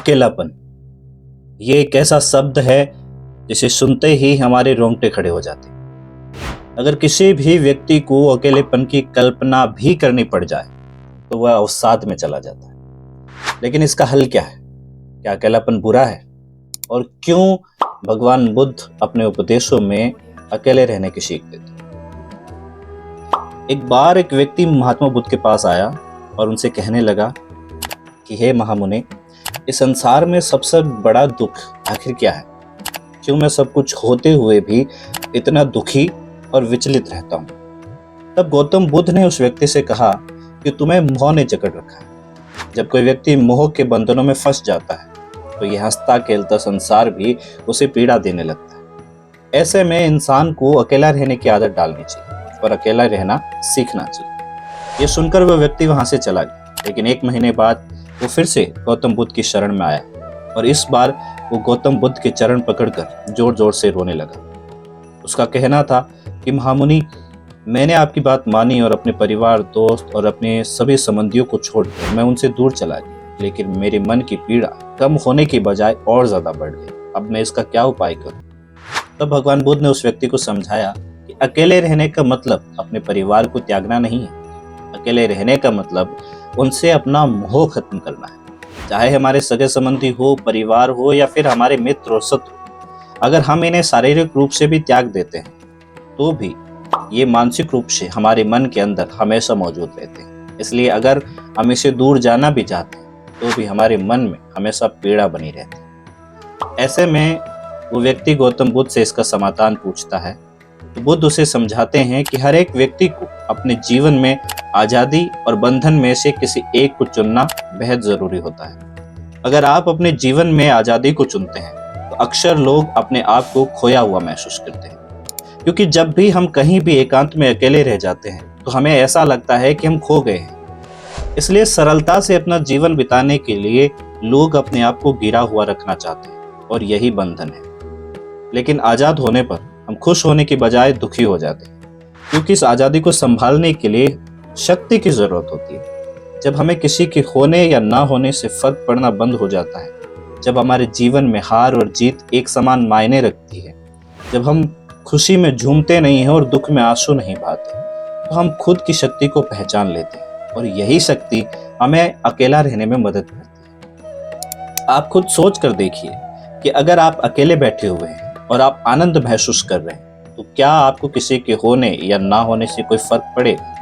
अकेलापन, ये एक ऐसा शब्द है जिसे सुनते ही हमारे रोंगटे खड़े हो जाते हैं। अगर किसी भी व्यक्ति को अकेलेपन की कल्पना भी करनी पड़ जाए तो वह अवसाद में चला जाता है। लेकिन इसका हल क्या है? क्या अकेलापन बुरा है? और क्यों भगवान बुद्ध अपने उपदेशों में अकेले रहने की सीख देते हैं? एक बार एक व्यक्ति महात्मा बुद्ध के पास आया और उनसे कहने लगा कि हे महामुनि, इस संसार में सबसे बड़ा दुख आखिर क्या है? क्यों मैं सब कुछ होते हुए भी इतना दुखी और विचलित रहता हूँ? तब गौतम बुद्ध ने उस व्यक्ति से कहा कि तुम्हें मोह ने जकड़ रखा है। जब कोई व्यक्ति मोह के बंधनों में फंस जाता है तो यह हंसता खेलता संसार भी उसे पीड़ा देने लगता है। ऐसे में इंसान को अकेला रहने की आदत डालनी चाहिए और अकेला रहना सीखना चाहिए। यह सुनकर वह व्यक्ति वहां से चला गया। लेकिन 1 महीने बाद वो फिर से गौतम बुद्ध की शरण में आया और इस बार वो गौतम बुद्ध के चरण पकड़कर जोर जोर से रोने लगा। उसका कहना था कि महामुनि, मैंने आपकी बात मानी और अपने परिवार, दोस्त और अपने सभी संबंधियों को छोड़कर मैं उनसे दूर चला गया। लेकिन मेरे मन की पीड़ा कम होने की बजाय और ज्यादा बढ़ गई। अब मैं इसका क्या उपाय करूं? तब भगवान बुद्ध ने उस व्यक्ति को समझाया कि अकेले रहने का मतलब अपने परिवार को त्यागना नहीं है। अकेले रहने का मतलब उनसे अपना मोह खत्म करना है। चाहे हमारे सगे संबंधी हो, परिवार हो या फिर हमारे मित्र और शत्रु, अगर हम इन्हें शारीरिक रूप से भी त्याग देते हैं तो भी ये मानसिक रूप से हमारे मन के अंदर हमेशा मौजूद रहते हैं। इसलिए अगर हम इसे दूर जाना भी चाहते हैं तो भी हमारे मन में हमेशा पीड़ा बनी रहती है। ऐसे में वो व्यक्ति गौतम बुद्ध से इसका समाधान पूछता है तो बुद्ध उसे समझाते हैं कि हर एक व्यक्ति को अपने जीवन में आज़ादी और बंधन में से किसी एक को चुनना बेहद जरूरी होता है। अगर आप अपने जीवन में आज़ादी को चुनते हैं तो अक्सर लोग अपने आप को खोया हुआ महसूस करते हैं, क्योंकि जब भी हम कहीं भी एकांत में अकेले रह जाते हैं तो हमें ऐसा लगता है कि हम खो गए हैं। इसलिए सरलता से अपना जीवन बिताने के लिए लोग अपने आप को गिरा हुआ रखना चाहते हैं और यही बंधन है। लेकिन आज़ाद होने पर हम खुश होने की बजाय दुखी हो जाते हैं, क्योंकि इस आज़ादी को संभालने के लिए शक्ति की जरूरत होती है। जब हमें किसी के होने या ना होने से फर्क पड़ना बंद हो जाता है, जब हमारे जीवन में हार और जीत एक समान मायने रखती है, जब हम खुशी में झूमते नहीं हैं और दुख में आंसू नहीं बहाते, तो हम खुद की शक्ति को पहचान लेते हैं और यही शक्ति हमें अकेला रहने में मदद करती है। आप खुद सोच कर देखिए कि अगर आप अकेले बैठे हुए हैं और आप आनंद महसूस कर रहे हैं तो क्या आपको किसी के होने या ना होने से कोई फर्क पड़ेगा?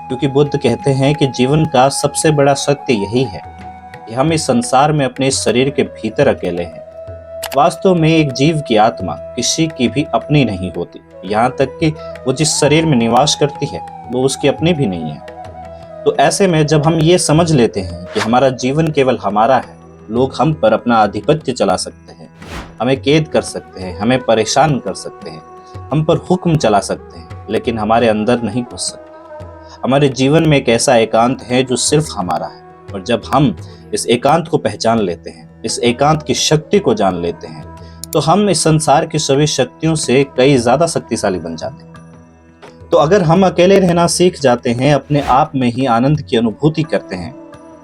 क्योंकि बुद्ध कहते हैं कि जीवन का सबसे बड़ा सत्य यही है कि हम इस संसार में अपने शरीर के भीतर अकेले हैं। वास्तव में एक जीव की आत्मा किसी की भी अपनी नहीं होती, यहाँ तक कि वो जिस शरीर में निवास करती है वो उसकी अपनी भी नहीं है। तो ऐसे में जब हम ये समझ लेते हैं कि हमारा जीवन केवल हमारा है, लोग हम पर अपना आधिपत्य चला सकते हैं, हमें कैद कर सकते हैं, हमें परेशान कर सकते हैं, हम पर हुक्म चला सकते हैं, लेकिन हमारे अंदर नहीं घुस सकते। हमारे जीवन में एक ऐसा एकांत है जो सिर्फ हमारा है। और जब हम इस एकांत को पहचान लेते हैं, इस एकांत की शक्ति को जान लेते हैं, तो हम इस संसार की सभी शक्तियों से कई ज्यादा शक्तिशाली बन जाते हैं। तो अगर हम अकेले रहना सीख जाते हैं, अपने आप में ही आनंद की अनुभूति करते हैं,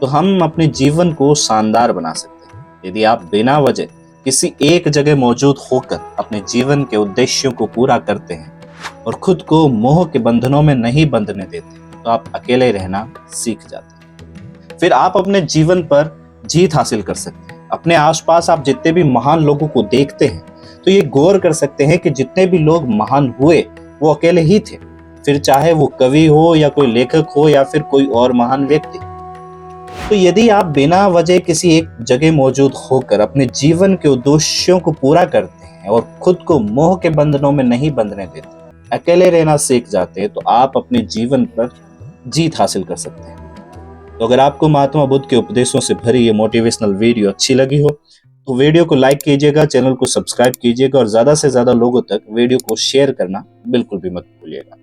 तो हम अपने जीवन को शानदार बना सकते हैं। यदि आप बिना वजह किसी एक जगह मौजूद होकर अपने जीवन के उद्देश्यों को पूरा करते हैं और खुद को मोह के बंधनों में नहीं बंधने देते, तो आप अकेले रहना सीख जाते हैं। फिर आप अपने जीवन पर जीत हासिल कर सकते हैं। अपने आसपास आप जितने भी महान लोगों को देखते हैं तो ये गौर कर सकते हैं कि जितने भी लोग महान हुए वो अकेले ही थे। फिर चाहे वो कवि हो या कोई लेखक हो या फिर कोई और महान व्यक्ति। तो यदि आप बिना वजह किसी एक जगह मौजूद होकर अपने जीवन के उद्देश्यों को पूरा करते हैं और खुद को मोह के बंधनों में नहीं बंधने देते, अकेले रहना सीख जाते हैं, तो आप अपने जीवन पर जीत हासिल कर सकते हैं। तो अगर आपको महात्मा बुद्ध के उपदेशों से भरी ये मोटिवेशनल वीडियो अच्छी लगी हो तो वीडियो को लाइक कीजिएगा, चैनल को सब्सक्राइब कीजिएगा और ज्यादा से ज्यादा लोगों तक वीडियो को शेयर करना बिल्कुल भी मत भूलिएगा।